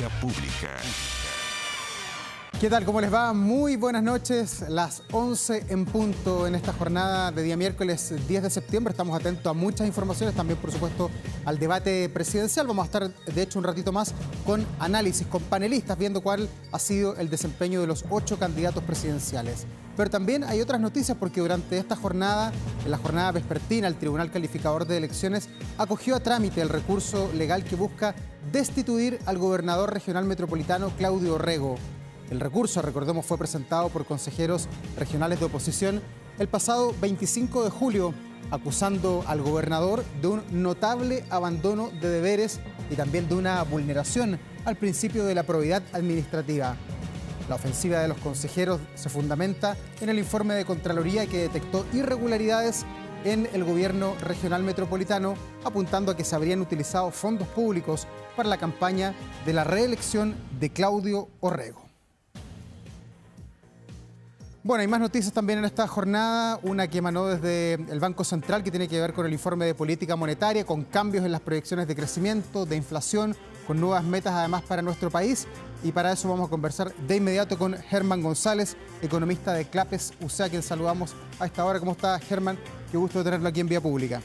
Vía Pública. ¿Qué tal? ¿Cómo les va? Muy buenas noches. Las 11 en punto en esta jornada de día miércoles 10 de septiembre. Estamos atentos a muchas informaciones, también por supuesto al debate presidencial. Vamos a estar de hecho un ratito más con análisis, con panelistas, viendo cuál ha sido el desempeño de los 8 candidatos presidenciales. Pero también hay otras noticias porque durante esta jornada, en la jornada vespertina, el Tribunal Calificador de Elecciones acogió a trámite el recurso legal que busca destituir al gobernador regional metropolitano Claudio Orrego. El recurso, recordemos, fue presentado por consejeros regionales de oposición el pasado 25 de julio, acusando al gobernador de un notable abandono de deberes y también de una vulneración al principio de la probidad administrativa. La ofensiva de los consejeros se fundamenta en el informe de Contraloría que detectó irregularidades en el gobierno regional metropolitano, apuntando a que se habrían utilizado fondos públicos para la campaña de la reelección de Claudio Orrego. Bueno, hay más noticias también en esta jornada, una que emanó desde el Banco Central que tiene que ver con el informe de política monetaria, con cambios en las proyecciones de crecimiento, de inflación, con nuevas metas además para nuestro país. Y para eso vamos a conversar de inmediato con Germán González, economista de Clapes USA, a quien saludamos a esta hora. ¿Cómo está, Germán? Qué gusto tenerlo aquí en Vía Pública.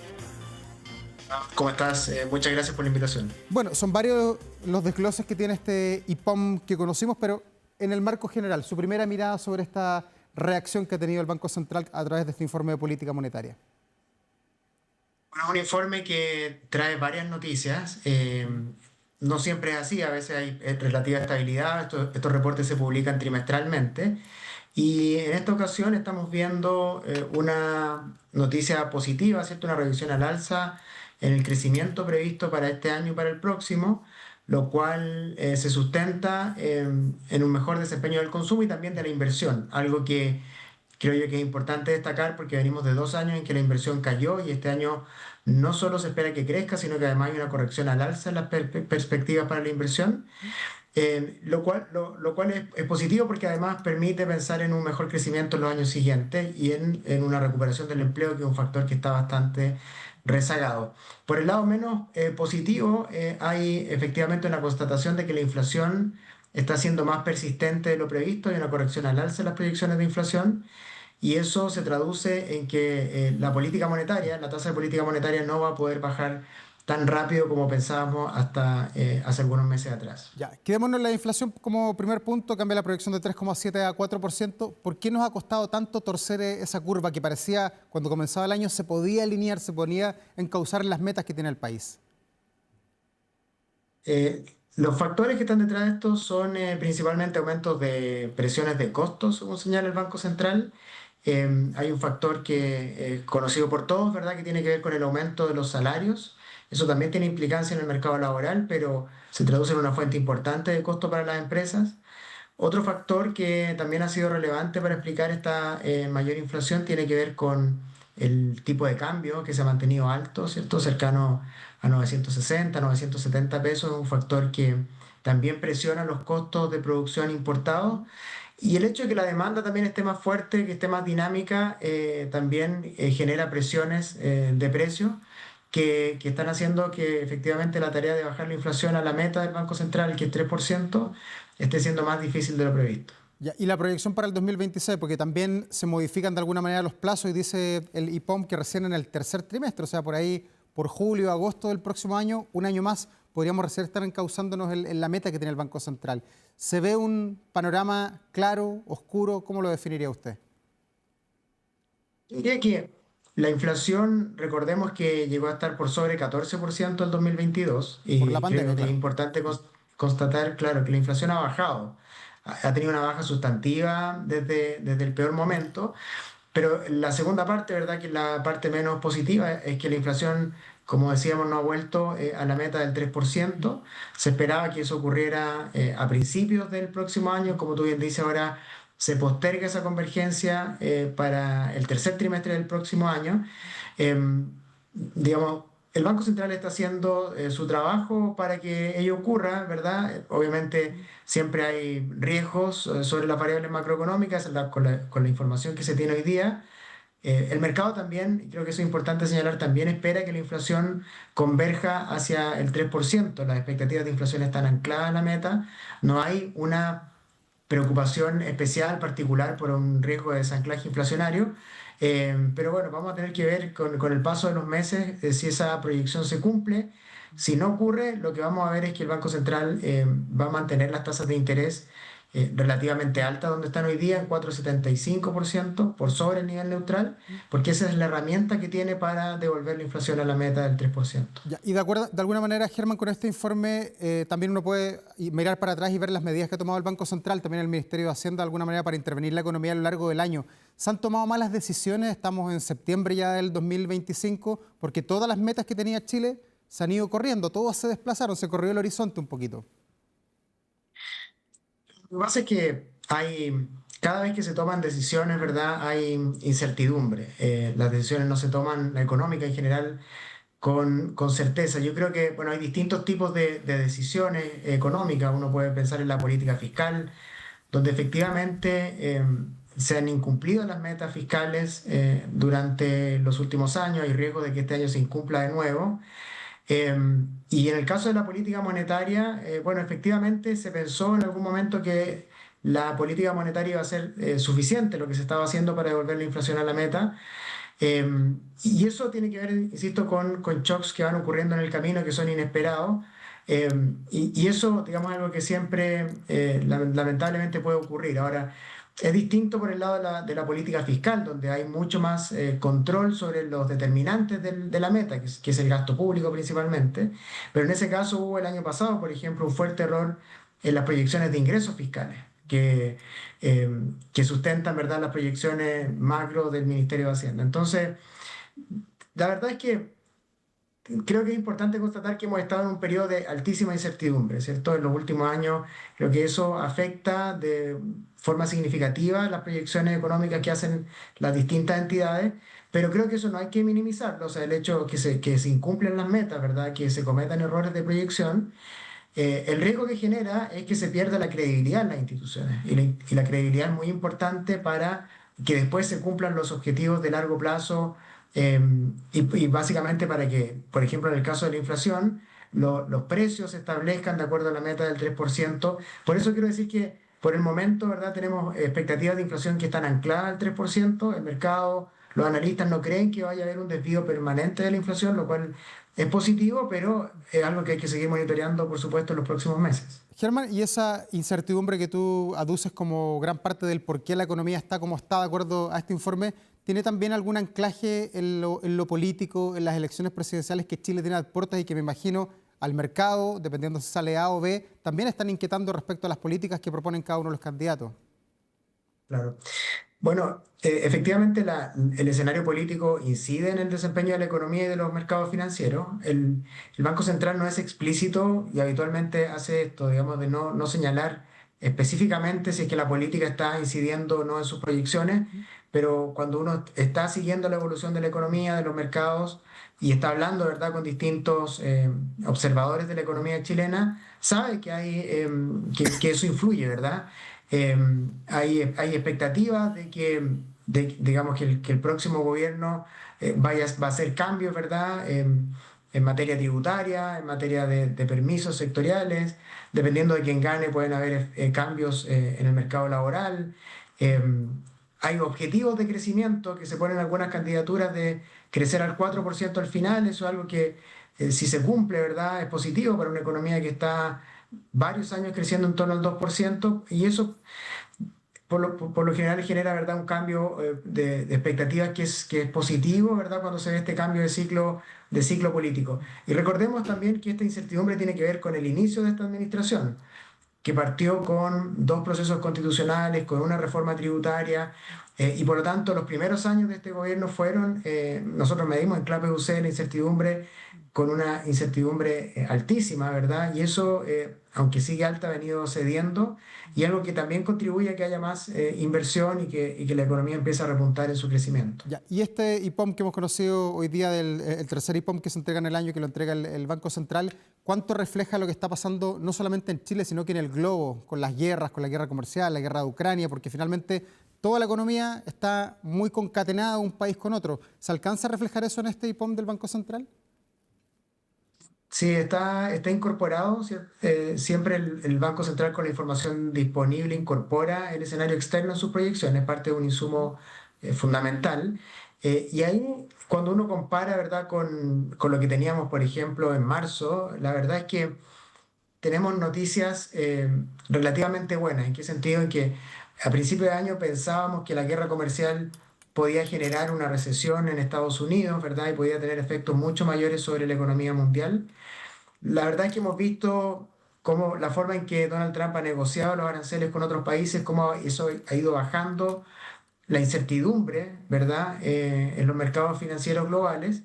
¿Cómo estás? Muchas gracias por la invitación. Bueno, son varios los desgloses que tiene este IPOM que conocimos, pero en el marco general, su primera mirada sobre esta reacción que ha tenido el Banco Central a través de este informe de política monetaria. Bueno, es un informe que trae varias noticias. No siempre es así, a veces hay relativa estabilidad. Estos reportes se publican trimestralmente. Y en esta ocasión estamos viendo una noticia positiva, ¿cierto? Una revisión al alza en el crecimiento previsto para este año y para el próximo, lo cual se sustenta en un mejor desempeño del consumo y también de la inversión, algo que creo yo que es importante destacar porque venimos de 2 años en que la inversión cayó y este año no solo se espera que crezca, sino que además hay una corrección al alza en las perspectivas para la inversión, lo cual es positivo porque además permite pensar en un mejor crecimiento en los años siguientes y en una recuperación del empleo, que es un factor que está bastante rezagado. Por el lado menos positivo, hay efectivamente una constatación de que la inflación está siendo más persistente de lo previsto, hay una corrección al alza en las proyecciones de inflación, y eso se traduce en que la política monetaria, la tasa de política monetaria no va a poder bajar tan rápido como pensábamos hasta hace algunos meses atrás. Ya, quedémonos en la inflación como primer punto, cambia la proyección de 3,7 a 4%. ¿Por qué nos ha costado tanto torcer esa curva que parecía, cuando comenzaba el año, se podía alinear, se podía encauzar las metas que tiene el país? Los factores que están detrás de esto son principalmente aumentos de presiones de costos, según señala el Banco Central. Hay un factor que es conocido por todos, ¿verdad?, que tiene que ver con el aumento de los salarios. Eso también tiene implicancia en el mercado laboral, pero se traduce en una fuente importante de costo para las empresas. Otro factor que también ha sido relevante para explicar esta mayor inflación tiene que ver con el tipo de cambio, que se ha mantenido alto, ¿cierto? Cercano a 960, 970 pesos, es un factor que también presiona los costos de producción importados. Y el hecho de que la demanda también esté más fuerte, que esté más dinámica, también genera presiones de precios que están haciendo que efectivamente la tarea de bajar la inflación a la meta del Banco Central, que es 3%, esté siendo más difícil de lo previsto. Ya, y la proyección para el 2026, porque también se modifican de alguna manera los plazos y dice el IPOM que recién en el tercer trimestre, o sea, por ahí, por julio, agosto del próximo año, un año más, podríamos recién estar encauzándonos en la meta que tiene el Banco Central. ¿Se ve un panorama claro, oscuro? ¿Cómo lo definiría usted? Yo diría que la inflación, recordemos que llegó a estar por sobre 14% en 2022 Por la y pandemia, creo que es claro. importante constatar, claro, que la inflación ha bajado. Ha tenido una baja sustantiva desde el peor momento, pero la segunda parte, ¿verdad?, que es la parte menos positiva, es que la inflación, como decíamos, no ha vuelto a la meta del 3%. Se esperaba que eso ocurriera a principios del próximo año. Como tú bien dices, ahora se posterga esa convergencia para el tercer trimestre del próximo año. Digamos, el Banco Central está haciendo su trabajo para que ello ocurra, ¿verdad? Obviamente siempre hay riesgos sobre las variables macroeconómicas con la información que se tiene hoy día, El mercado también, y creo que eso es importante señalar, también espera que la inflación converja hacia el 3%. Las expectativas de inflación están ancladas a la meta. No hay una preocupación especial, particular, por un riesgo de desanclaje inflacionario. Pero bueno, vamos a tener que ver con el paso de los meses si esa proyección se cumple. Si no ocurre, lo que vamos a ver es que el Banco Central va a mantener las tasas de interés relativamente altas donde están hoy día, en 4,75%, por sobre el nivel neutral, porque esa es la herramienta que tiene para devolver la inflación a la meta del 3%. Ya, y de alguna manera, Germán, con este informe también uno puede mirar para atrás y ver las medidas que ha tomado el Banco Central, también el Ministerio de Hacienda, de alguna manera para intervenir la economía a lo largo del año. ¿Se han tomado malas decisiones? Estamos en septiembre ya del 2025, porque todas las metas que tenía Chile se han ido corriendo, todos se desplazaron, se corrió el horizonte un poquito. Lo que pasa es que cada vez que se toman decisiones, ¿verdad? Hay incertidumbre. Las decisiones no se toman, la económica en general, con certeza. Yo creo que, bueno, hay distintos tipos de decisiones económicas. Uno puede pensar en la política fiscal, donde efectivamente se han incumplido las metas fiscales durante los últimos años. Hay riesgo de que este año se incumpla de nuevo. Y en el caso de la política monetaria, bueno, efectivamente se pensó en algún momento que la política monetaria iba a ser suficiente, lo que se estaba haciendo para devolver la inflación a la meta. Y eso tiene que ver, insisto, con shocks que van ocurriendo en el camino que son inesperados. Y eso, digamos, es algo que siempre lamentablemente puede ocurrir. Ahora, es distinto por el lado de la política fiscal, donde hay mucho más control sobre los determinantes de la meta, que es el gasto público principalmente. Pero en ese caso hubo el año pasado, por ejemplo, un fuerte error en las proyecciones de ingresos fiscales, eh, que sustentan, ¿verdad?, las proyecciones macro del Ministerio de Hacienda. Entonces, la verdad es que creo que es importante constatar que hemos estado en un periodo de altísima incertidumbre, ¿cierto? En los últimos años creo que eso afecta de forma significativa las proyecciones económicas que hacen las distintas entidades, pero creo que eso no hay que minimizarlo. O sea, el hecho que se incumplen las metas, ¿verdad? Que se cometan errores de proyección, el riesgo que genera es que se pierda la credibilidad en las instituciones. Y la credibilidad es muy importante para que después se cumplan los objetivos de largo plazo, eh, y básicamente para que, por ejemplo, en el caso de la inflación, los precios se establezcan de acuerdo a la meta del 3%. Por eso quiero decir que por el momento, ¿verdad?, tenemos expectativas de inflación que están ancladas al 3%. El mercado, los analistas no creen que vaya a haber un desvío permanente de la inflación, lo cual es positivo, pero es algo que hay que seguir monitoreando, por supuesto, en los próximos meses. Germán, y esa incertidumbre que tú aduces como gran parte del por qué la economía está como está, de acuerdo a este informe, ¿tiene también algún anclaje en lo político, en las elecciones presidenciales que Chile tiene a puertas y que me imagino al mercado, dependiendo si sale A o B, también están inquietando respecto a las políticas que proponen cada uno de los candidatos? Claro. Bueno, efectivamente el escenario político incide en el desempeño de la economía y de los mercados financieros. El Banco Central no es explícito y habitualmente hace esto, digamos, de no señalar específicamente si es que la política está incidiendo o no en sus proyecciones, pero cuando uno está siguiendo la evolución de la economía, de los mercados y está hablando, ¿verdad?, con distintos observadores de la economía chilena, sabe que eso influye, ¿verdad? Eh, hay expectativas de digamos, que el próximo gobierno va a hacer cambios, ¿verdad? En materia tributaria, en materia de permisos sectoriales. Dependiendo de quién gane, pueden haber cambios en el mercado laboral. Eh, Hay objetivos de crecimiento que se ponen en algunas candidaturas de crecer al 4% al final. Eso es algo que, si se cumple, ¿verdad?, es positivo para una economía que está varios años creciendo en torno al 2%, y eso por lo general genera, ¿verdad?, un cambio de expectativas que es positivo, ¿verdad?, cuando se ve este cambio de ciclo político. Y recordemos también que esta incertidumbre tiene que ver con el inicio de esta administración, que partió con dos procesos constitucionales, con una reforma tributaria, y por lo tanto los primeros años de este gobierno fueron, nosotros medimos en CLAP UC la incertidumbre con una incertidumbre altísima, ¿verdad? Y eso, aunque sigue alta, ha venido cediendo, y algo que también contribuye a que haya más inversión y que la economía empiece a repuntar en su crecimiento. Ya, y este IPOM que hemos conocido hoy día, el tercer IPOM que se entrega en el año, que lo entrega el Banco Central, ¿cuánto refleja lo que está pasando no solamente en Chile, sino que en el globo, con las guerras, con la guerra comercial, la guerra de Ucrania? Porque finalmente toda la economía está muy concatenada un país con otro. ¿Se alcanza a reflejar eso en este IPOM del Banco Central? Sí, está incorporado. Siempre el Banco Central con la información disponible incorpora el escenario externo en sus proyecciones, parte de un insumo fundamental. Y ahí, cuando uno compara, ¿verdad?, con lo que teníamos, por ejemplo, en marzo, la verdad es que tenemos noticias relativamente buenas. ¿En qué sentido? En que a principio de año pensábamos que la guerra comercial podía generar una recesión en Estados Unidos, ¿verdad? Y podía tener efectos mucho mayores sobre la economía mundial. La verdad es que hemos visto cómo la forma en que Donald Trump ha negociado los aranceles con otros países, cómo eso ha ido bajando la incertidumbre, ¿verdad?, en los mercados financieros globales.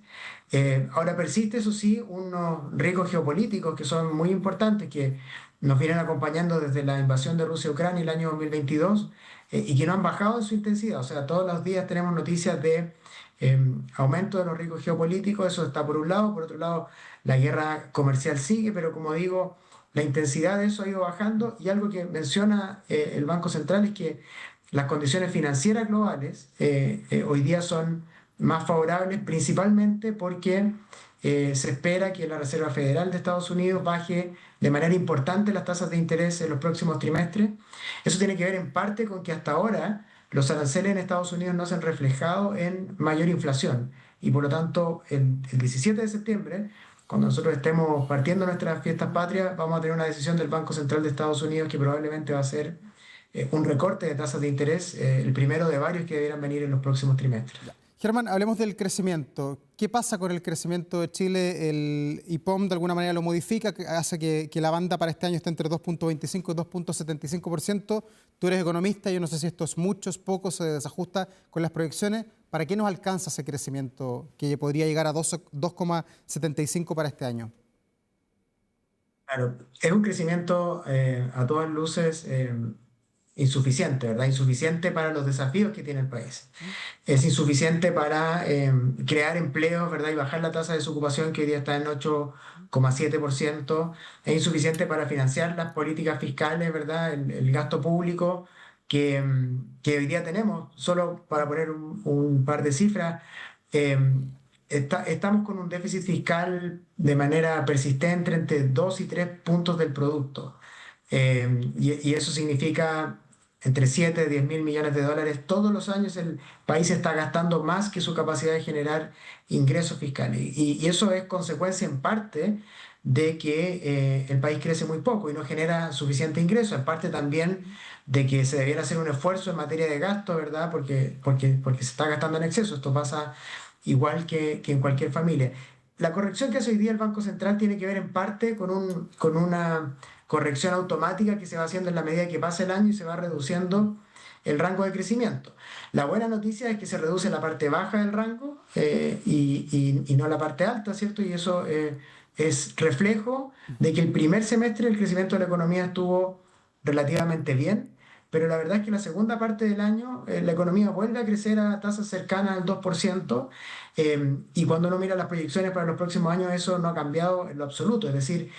Ahora persiste, eso sí, unos riesgos geopolíticos que son muy importantes, que nos vienen acompañando desde la invasión de Rusia a Ucrania el año 2022 y que no han bajado en su intensidad. O sea, todos los días tenemos noticias de aumento de los riesgos geopolíticos, eso está por un lado. Por otro lado, la guerra comercial sigue, pero como digo, la intensidad de eso ha ido bajando, y algo que menciona el Banco Central es que las condiciones financieras globales hoy día son más favorables, principalmente porque se espera que la Reserva Federal de Estados Unidos baje de manera importante las tasas de interés en los próximos trimestres. Eso tiene que ver en parte con que hasta ahora los aranceles en Estados Unidos no se han reflejado en mayor inflación, y por lo tanto el 17 de septiembre, cuando nosotros estemos partiendo nuestras fiestas patrias, vamos a tener una decisión del Banco Central de Estados Unidos que probablemente va a ser un recorte de tasas de interés, el primero de varios que debieran venir en los próximos trimestres. Germán, hablemos del crecimiento. ¿Qué pasa con el crecimiento de Chile? El IPOM de alguna manera lo modifica, que hace que la banda para este año esté entre 2.25 y 2.75%. Tú eres economista, yo no sé si esto es mucho, es poco, se desajusta con las proyecciones. ¿Para qué nos alcanza ese crecimiento que podría llegar a 2,75 para este año? Claro, es un crecimiento a todas luces insuficiente, ¿verdad? Insuficiente para los desafíos que tiene el país. Es insuficiente para crear empleos, ¿verdad? Y bajar la tasa de desocupación, que hoy día está en 8,7%. Es insuficiente para financiar las políticas fiscales, ¿verdad? El gasto público que hoy día tenemos. Solo para poner un par de cifras, eh, estamos con un déficit fiscal de manera persistente entre 2 y 3 puntos del producto. Y eso significa entre 7 y 10 mil millones de dólares. Todos los años el país está gastando más que su capacidad de generar ingresos fiscales. Y eso es consecuencia en parte de que el país crece muy poco y no genera suficiente ingreso, en parte también de que se debiera hacer un esfuerzo en materia de gasto, ¿verdad? Porque se está gastando en exceso. Esto pasa igual que en cualquier familia. La corrección que hace hoy día el Banco Central tiene que ver en parte con una corrección automática que se va haciendo en la medida que pasa el año y se va reduciendo el rango de crecimiento. La buena noticia es que se reduce la parte baja del rango y no la parte alta, ¿cierto? Y eso es reflejo de que el primer semestre el crecimiento de la economía estuvo relativamente bien, pero la verdad es que la segunda parte del año la economía vuelve a crecer a tasas cercanas al 2%, y cuando uno mira las proyecciones para los próximos años eso no ha cambiado en lo absoluto. Es decir,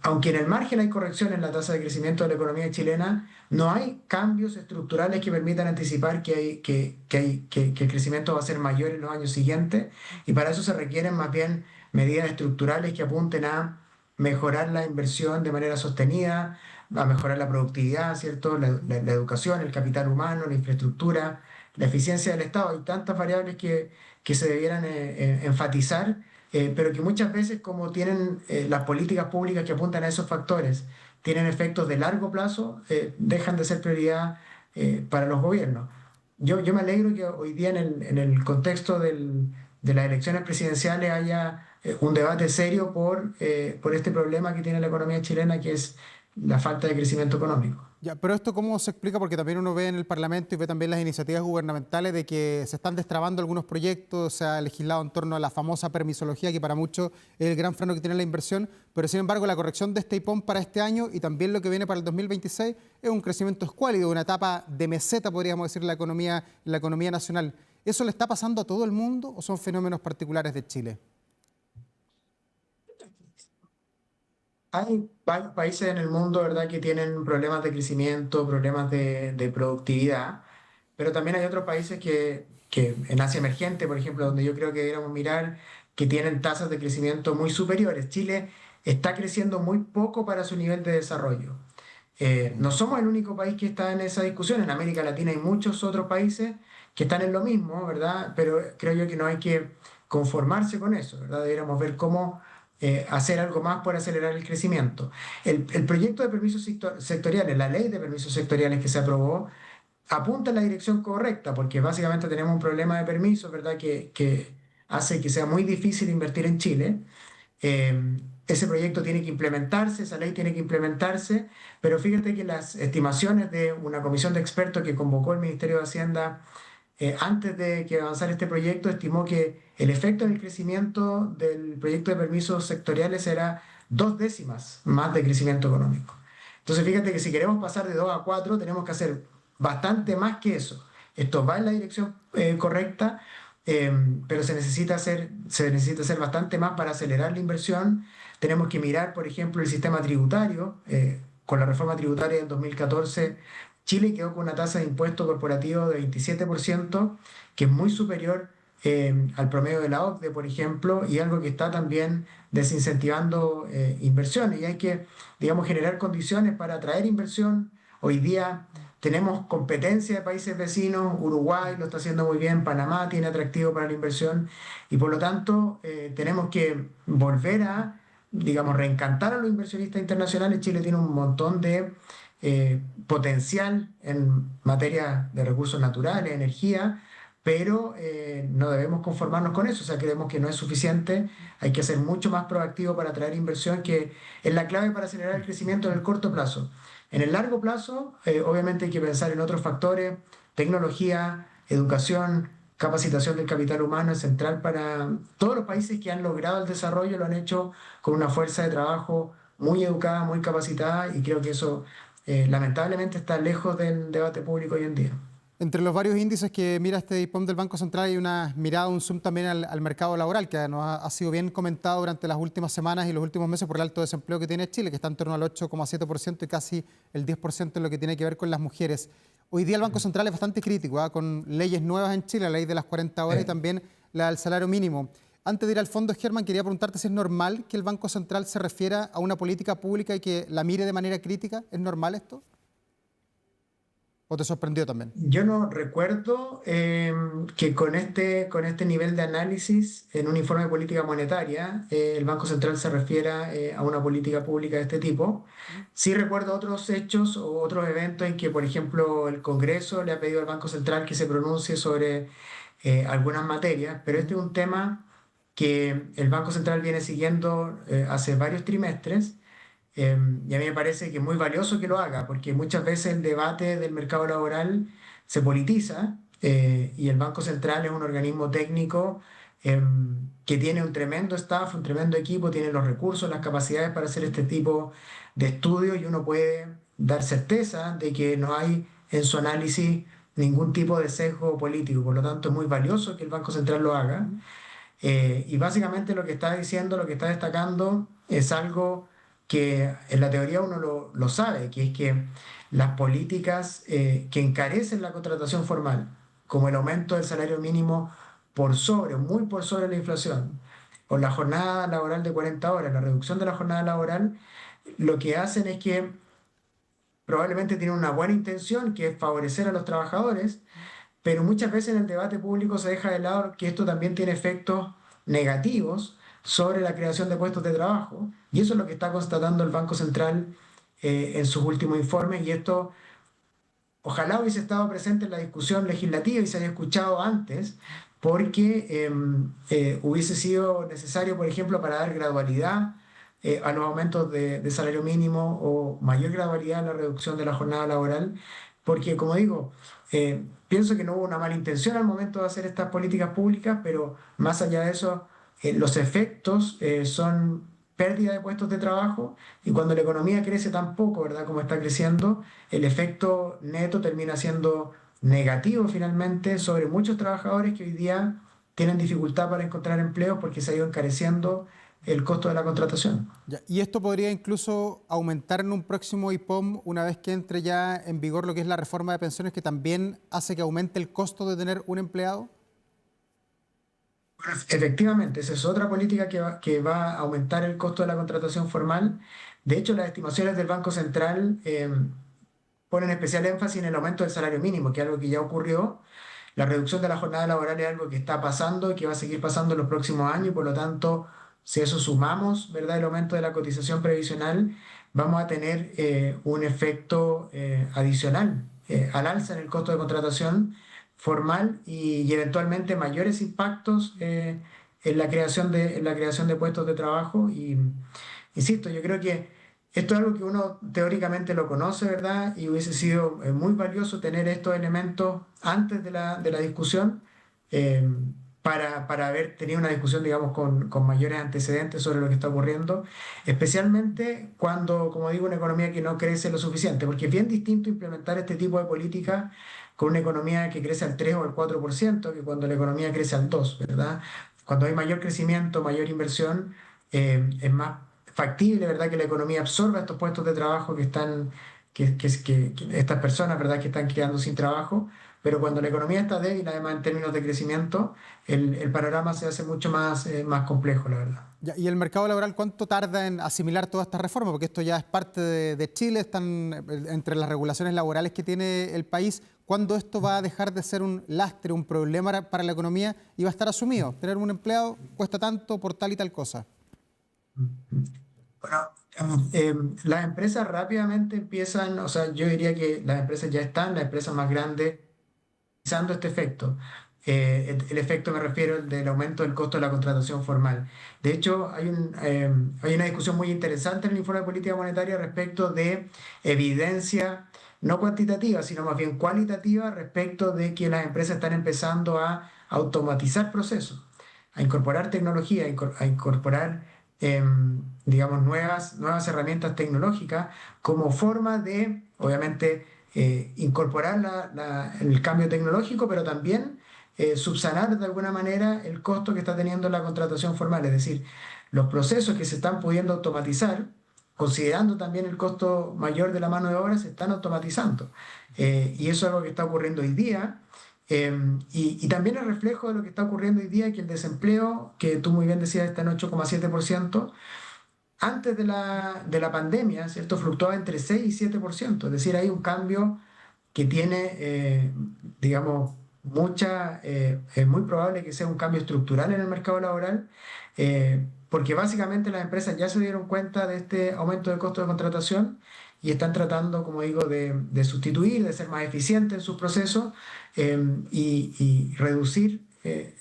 aunque en el margen hay corrección en la tasa de crecimiento de la economía chilena, no hay cambios estructurales que permitan anticipar que el crecimiento va a ser mayor en los años siguientes, y para eso se requieren más bien medidas estructurales que apunten a mejorar la inversión de manera sostenida, a mejorar la productividad, ¿cierto? La educación, el capital humano, la infraestructura, la eficiencia del Estado. Hay tantas variables que se debieran enfatizar, pero que muchas veces, como tienen las políticas públicas que apuntan a esos factores, tienen efectos de largo plazo, dejan de ser prioridad para los gobiernos. Yo me alegro que hoy día en el contexto de las elecciones presidenciales haya un debate serio por este problema que tiene la economía chilena, que es la falta de crecimiento económico. Ya, pero esto ¿cómo se explica? Porque también uno ve en el Parlamento y ve también las iniciativas gubernamentales de que se están destrabando algunos proyectos, se ha legislado en torno a la famosa permisología, que para muchos es el gran freno que tiene la inversión, pero sin embargo la corrección de este IPOM para este año y también lo que viene para el 2026 es un crecimiento escuálido, una etapa de meseta, podríamos decir, la economía nacional. ¿Eso le está pasando a todo el mundo o son fenómenos particulares de Chile? Hay varios países en el mundo, ¿verdad?, que tienen problemas de crecimiento, problemas de productividad, pero también hay otros países que en Asia emergente, por ejemplo, donde yo creo que deberíamos mirar, que tienen tasas de crecimiento muy superiores. Chile está creciendo muy poco para su nivel de desarrollo. No somos el único país que está en esa discusión. En América Latina hay muchos otros países que están en lo mismo, ¿verdad? Pero creo yo que no hay que conformarse con eso, ¿verdad? Deberíamos ver cómo hacer algo más por acelerar el crecimiento. El proyecto de permisos sectoriales, la ley de permisos sectoriales que se aprobó, apunta en la dirección correcta, porque básicamente tenemos un problema de permisos, ¿verdad? Que hace que sea muy difícil invertir en Chile. Ese proyecto tiene que implementarse, esa ley tiene que implementarse, pero fíjate que las estimaciones de una comisión de expertos que convocó el Ministerio de Hacienda antes de que avanzara este proyecto, estimó que el efecto en el crecimiento del proyecto de permisos sectoriales era 2 décimas más de crecimiento económico. Entonces fíjate que si queremos pasar de 2 a 4 tenemos que hacer bastante más que eso. Esto va en la dirección correcta, eh, pero se necesita hacer bastante más para acelerar la inversión. Tenemos que mirar, por ejemplo, el sistema tributario. Con la reforma tributaria del 2014, Chile quedó con una tasa de impuesto corporativo de 27%, que es muy superior al promedio de la OCDE, por ejemplo, y algo que está también desincentivando inversiones. Y hay que, digamos, generar condiciones para atraer inversión. Hoy día tenemos competencia de países vecinos, Uruguay lo está haciendo muy bien, Panamá tiene atractivo para la inversión y por lo tanto tenemos que volver a, digamos, reencantar a los inversionistas internacionales. Chile tiene un montón de potencial en materia de recursos naturales, energía, pero no debemos conformarnos con eso, o sea, creemos que no es suficiente, hay que ser mucho más proactivo para atraer inversión, que es la clave para acelerar el crecimiento en el corto plazo. En el largo plazo, obviamente hay que pensar en otros factores, tecnología, educación, capacitación del capital humano es central para todos los países que han logrado el desarrollo, lo han hecho con una fuerza de trabajo muy educada, muy capacitada y creo que eso lamentablemente está lejos del debate público hoy en día. Entre los varios índices que mira este IPOM del Banco Central hay una mirada, un zoom también al mercado laboral, que nos ha sido bien comentado durante las últimas semanas y los últimos meses por el alto desempleo que tiene Chile, que está en torno al 8,7% y casi el 10% en lo que tiene que ver con las mujeres. Hoy día el Banco Central es bastante crítico, con leyes nuevas en Chile, la ley de las 40 horas y también la del salario mínimo. Antes de ir al fondo, Germán, quería preguntarte si es normal que el Banco Central se refiera a una política pública y que la mire de manera crítica. ¿Es normal esto? ¿O te sorprendió también? Yo no recuerdo que con este nivel de análisis en un informe de política monetaria el Banco Central se refiera a una política pública de este tipo. Sí recuerdo otros hechos o otros eventos en que, por ejemplo, el Congreso le ha pedido al Banco Central que se pronuncie sobre algunas materias, pero este es un tema que el Banco Central viene siguiendo hace varios trimestres. Y a mí me parece que es muy valioso que lo haga, porque muchas veces el debate del mercado laboral se politiza y el Banco Central es un organismo técnico que tiene un tremendo staff, un tremendo equipo, tiene los recursos, las capacidades para hacer este tipo de estudios y uno puede dar certeza de que no hay en su análisis ningún tipo de sesgo político. Por lo tanto, es muy valioso que el Banco Central lo haga. Y básicamente lo que está diciendo, lo que está destacando es algo que en la teoría uno lo sabe, que es que las políticas que encarecen la contratación formal, como el aumento del salario mínimo por sobre, muy por sobre la inflación, o la jornada laboral de 40 horas, la reducción de la jornada laboral, lo que hacen es que probablemente tienen una buena intención, que es favorecer a los trabajadores, pero muchas veces en el debate público se deja de lado que esto también tiene efectos negativos sobre la creación de puestos de trabajo, y eso es lo que está constatando el Banco Central en sus últimos informes, y esto ojalá hubiese estado presente en la discusión legislativa y se haya escuchado antes, porque hubiese sido necesario, por ejemplo, para dar gradualidad a los aumentos de salario mínimo o mayor gradualidad a la reducción de la jornada laboral, porque, como digo, pienso que no hubo una mala intención al momento de hacer estas políticas públicas, pero más allá de eso, los efectos son pérdida de puestos de trabajo y cuando la economía crece tan poco, ¿verdad? Como está creciendo, el efecto neto termina siendo negativo finalmente sobre muchos trabajadores que hoy día tienen dificultad para encontrar empleo porque se ha ido encareciendo el costo de la contratación. Ya, y esto podría incluso aumentar en un próximo IPOM una vez que entre ya en vigor lo que es la reforma de pensiones, que también hace que aumente el costo de tener un empleado. Bueno, efectivamente, esa es otra política que va a aumentar el costo de la contratación formal. De hecho, las estimaciones del Banco Central ponen especial énfasis en el aumento del salario mínimo, que es algo que ya ocurrió. La reducción de la jornada laboral es algo que está pasando y que va a seguir pasando en los próximos años, y por lo tanto, si a eso sumamos, ¿verdad?, el aumento de la cotización previsional, vamos a tener un efecto adicional al alza en el costo de contratación formal y eventualmente mayores impactos en la creación de puestos de trabajo. Y insisto, yo creo que esto es algo que uno teóricamente lo conoce, ¿verdad? Y hubiese sido muy valioso tener estos elementos antes de la discusión eh, para haber tenido una discusión, digamos, con mayores antecedentes sobre lo que está ocurriendo, especialmente cuando, como digo, una economía que no crece lo suficiente, porque es bien distinto implementar este tipo de políticas con una economía que crece al 3 o al 4% que cuando la economía crece al 2%, ¿verdad? Cuando hay mayor crecimiento, mayor inversión, es más factible, ¿verdad?, que la economía absorba estos puestos de trabajo que estas personas, ¿verdad?, que están quedando sin trabajo. Pero cuando la economía está débil, además en términos de crecimiento, el panorama se hace mucho más complejo, la verdad. Ya, ¿y el mercado laboral cuánto tarda en asimilar toda esta reforma? Porque esto ya es parte de Chile, están entre las regulaciones laborales que tiene el país. ¿Cuándo esto va a dejar de ser un lastre, un problema para la economía y va a estar asumido? Tener un empleado cuesta tanto por tal y tal cosa. Bueno, las empresas rápidamente empiezan, o sea, yo diría que las empresas ya están, las empresas más grandes, utilizando este efecto. El efecto me refiero al del aumento del costo de la contratación formal. De hecho, hay una discusión muy interesante en el informe de política monetaria respecto de evidencia no cuantitativa, sino más bien cualitativa respecto de que las empresas están empezando a automatizar procesos, a incorporar tecnología, a incorporar, digamos, nuevas herramientas tecnológicas como forma de, obviamente, incorporar el cambio tecnológico, pero también subsanar de alguna manera el costo que está teniendo la contratación formal. Es decir, los procesos que se están pudiendo automatizar, considerando también el costo mayor de la mano de obra, se están automatizando. Y eso es algo que está ocurriendo hoy día. Y también el reflejo de lo que está ocurriendo hoy día, que el desempleo, que tú muy bien decías, está en 8,7%. Antes de la pandemia, ¿cierto?, fluctuaba entre 6 y 7%. Es decir, hay un cambio que tiene, digamos, es muy probable que sea un cambio estructural en el mercado laboral, porque básicamente las empresas ya se dieron cuenta de este aumento de costo de contratación y están tratando, como digo, de sustituir, de ser más eficientes en sus procesos y reducir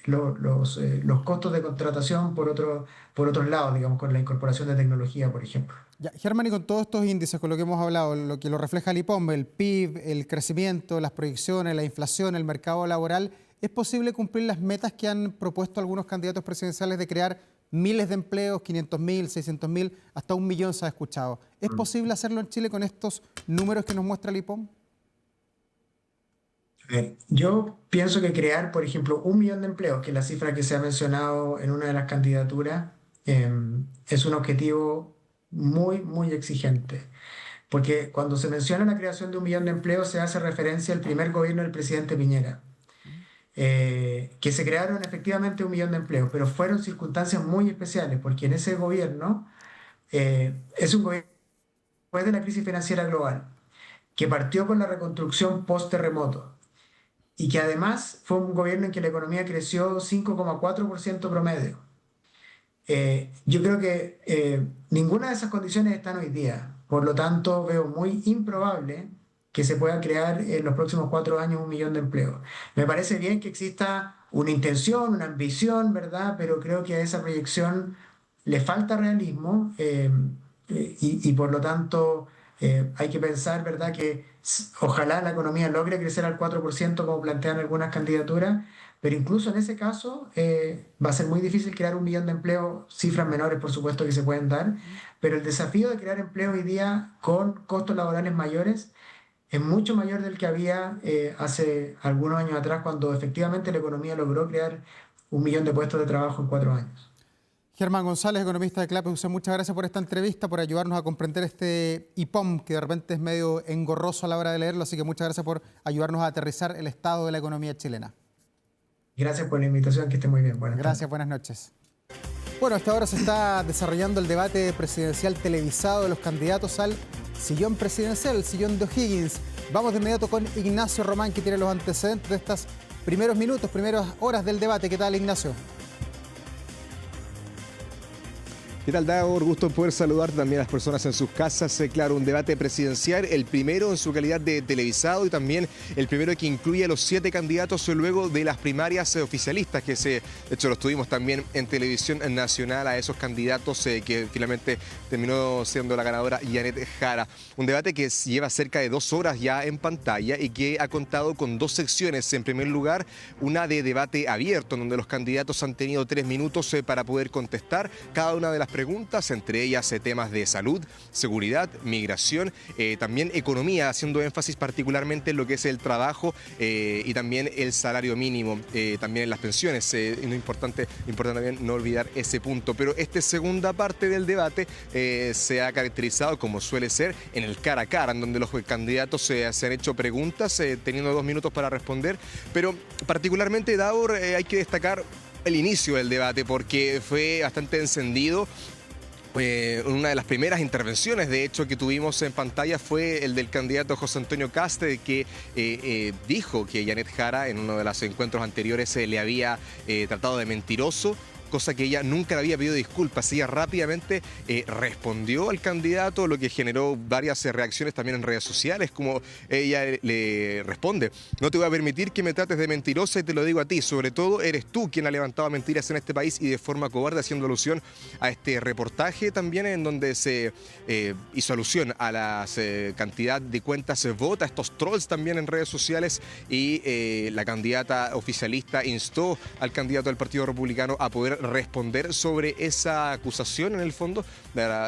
los costos de contratación por otros lados, digamos, con la incorporación de tecnología, por ejemplo. Ya, Germán, y con todos estos índices, con lo que hemos hablado, lo que lo refleja el IPOM, el PIB, el crecimiento, las proyecciones, la inflación, el mercado laboral, ¿es posible cumplir las metas que han propuesto algunos candidatos presidenciales de crear miles de empleos, 500.000, 600.000, hasta 1.000.000 se ha escuchado? ¿Es posible hacerlo en Chile con estos números que nos muestra el IPOM? Yo pienso que crear, por ejemplo, 1 millón de empleos, que es la cifra que se ha mencionado en una de las candidaturas, es un objetivo muy exigente. Porque cuando se menciona la creación de 1 millón de empleos, se hace referencia al primer gobierno del presidente Piñera, que se crearon efectivamente 1 millón de empleos, pero fueron circunstancias muy especiales, porque en ese gobierno es un gobierno después de la crisis financiera global, que partió con la reconstrucción post-terremoto y que además fue un gobierno en que la economía creció 5,4% promedio. Yo creo que ninguna de esas condiciones están hoy día. Por lo tanto, veo muy improbable que se pueda crear en los próximos 4 años 1 millón de empleos. Me parece bien que exista una intención, una ambición, ¿verdad? Pero creo que a esa proyección le falta realismo y por lo tanto hay que pensar, ¿verdad?, que ojalá la economía logre crecer al 4% como plantean algunas candidaturas, pero incluso en ese caso va a ser muy difícil crear 1 millón de empleos, cifras menores por supuesto que se pueden dar, pero el desafío de crear empleo hoy día con costos laborales mayores es mucho mayor del que había hace algunos años atrás, cuando efectivamente la economía logró crear 1 millón de puestos de trabajo en 4 años. Germán González, economista de Clapeusen, muchas gracias por esta entrevista, por ayudarnos a comprender este IPOM, que de repente es medio engorroso a la hora de leerlo, así que muchas gracias por ayudarnos a aterrizar el estado de la economía chilena. Gracias por la invitación, que esté muy bien. Gracias, buenas noches. Bueno, hasta ahora se está desarrollando el debate presidencial televisado de los candidatos al sillón presidencial, el sillón de O'Higgins. Vamos de inmediato con Ignacio Román, que tiene los antecedentes de estos primeros minutos, primeras horas del debate. ¿Qué tal, Ignacio? ¿Qué tal, Dago? Gusto poder saludar también a las personas en sus casas. Claro, un debate presidencial, el primero en su calidad de televisado y también el primero que incluye a los 7 candidatos luego de las primarias oficialistas, que de hecho los tuvimos también en televisión nacional a esos candidatos que finalmente terminó siendo la ganadora Janet Jara. Un debate que lleva cerca de 2 horas ya en pantalla y que ha contado con 2 secciones. En primer lugar, una de debate abierto, donde los candidatos han tenido 3 minutos para poder contestar cada una de las preguntas, entre ellas temas de salud, seguridad, migración, también economía, haciendo énfasis particularmente en lo que es el trabajo y también el salario mínimo, también en las pensiones. Importante también no olvidar ese punto. Pero esta segunda parte del debate se ha caracterizado, como suele ser, en el cara a cara, en donde los candidatos se han hecho preguntas, teniendo 2 minutos para responder. Pero particularmente, Davor, hay que destacar el inicio del debate porque fue bastante encendido. Una de las primeras intervenciones, de hecho, que tuvimos en pantalla fue el del candidato José Antonio Kast, que dijo que Janet Jara en uno de los encuentros anteriores le había tratado de mentiroso, cosa que ella nunca le había pedido disculpas. Ella rápidamente respondió al candidato, lo que generó varias reacciones también en redes sociales, como ella le responde: no te voy a permitir que me trates de mentirosa y te lo digo a ti, sobre todo eres tú quien ha levantado mentiras en este país y de forma cobarde, haciendo alusión a este reportaje también en donde se hizo alusión a la cantidad de cuentas vota, estos trolls también en redes sociales, y la candidata oficialista instó al candidato del Partido Republicano a poder responder sobre esa acusación, en el fondo,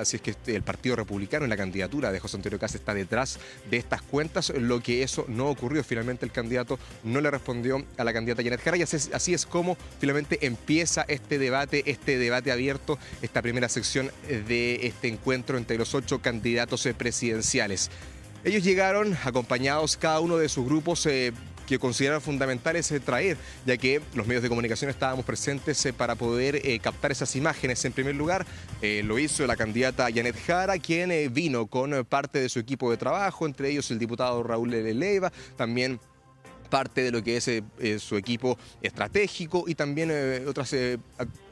si es que el Partido Republicano en la candidatura de José Antonio Kast está detrás de estas cuentas, lo que eso no ocurrió. Finalmente el candidato no le respondió a la candidata Janet Jara y así es como finalmente empieza este debate abierto, esta primera sección de este encuentro entre los 8 candidatos presidenciales. Ellos llegaron acompañados, cada uno de sus grupos, que consideraron fundamentales traer, ya que los medios de comunicación estábamos presentes para poder captar esas imágenes. En primer lugar, lo hizo la candidata Janet Jara, quien vino con parte de su equipo de trabajo, entre ellos el diputado Raúl Leiva, también parte de lo que es su equipo estratégico y también otras